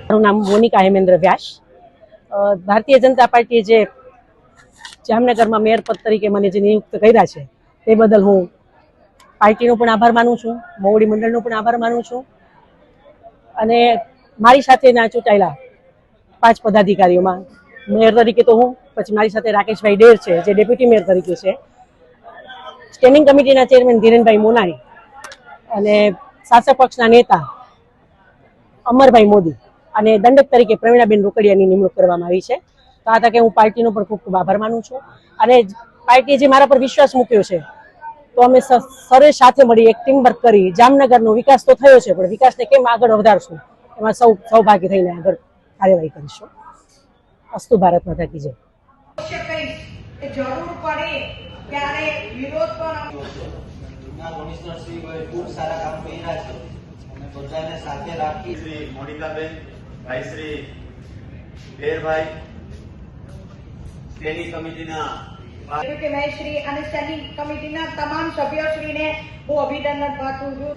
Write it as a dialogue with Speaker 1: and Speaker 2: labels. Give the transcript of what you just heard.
Speaker 1: મારું નામ મોનિકા હેમેન્દ્ર વ્યાસ. ભારતીય જનતા પાર્ટીએ જે જામનગરમાં મેયર પદ તરીકે મને જે નિયુક્ત કર્યા છે તે બદલ હું પાર્ટીનો પણ આભાર માનું છું, મોવડી મંડળનો પણ આભાર માનું છું અને મારી સાથેના ચૂંટાયેલા 5 પદાધિકારીઓમાં મેયર તરીકે તો હું, પછી મારી સાથે રાકેશભાઈ ડેર છે જે ડેપ્યુટી મેયર તરીકે છે, સ્ટેન્ડિંગ કમિટીના ચેરમેન ધીરેનભાઈ મોનાણી અને શાસક પક્ષના નેતા અમરભાઈ મોદી અને દંડક તરીકે પ્રવીણાબેન રોકડિયાની નિમણૂક કરવામાં આવી છે. તો આ તકે હું પાર્ટીનો પણ ખૂબ ખૂબ આભાર માનું છું અને પાર્ટીએ જે મારા પર વિશ્વાસ મૂક્યો છે તો અમે સર્વે સાથે મળી એક ટીમ વર્ક કરી જામનગરનો વિકાસ તો થયો છે પણ વિકાસને કેમ આગળ વધારશું એમાં સૌભાગી થઈને આગળ કાર્યવાહી કરીશું. અસ્તુ ભારત માતા કી જય.
Speaker 2: જરૂર પડે ત્યારે વિરોધ પણ
Speaker 3: કમિશનર શ્રી ખૂબ સારા કામ કરી રહ્યા છે અને બધાને સાથે રાખી શ્રી મોનિકાબેન, ભાઈ શ્રી ડેરભાઈ, સ્ટેન્ડિંગ કમિટીના
Speaker 2: શ્રી અને સ્ટેન્ડિંગ કમિટીના તમામ સભ્યોશ્રીને હું અભિનંદન પાઠવું છું.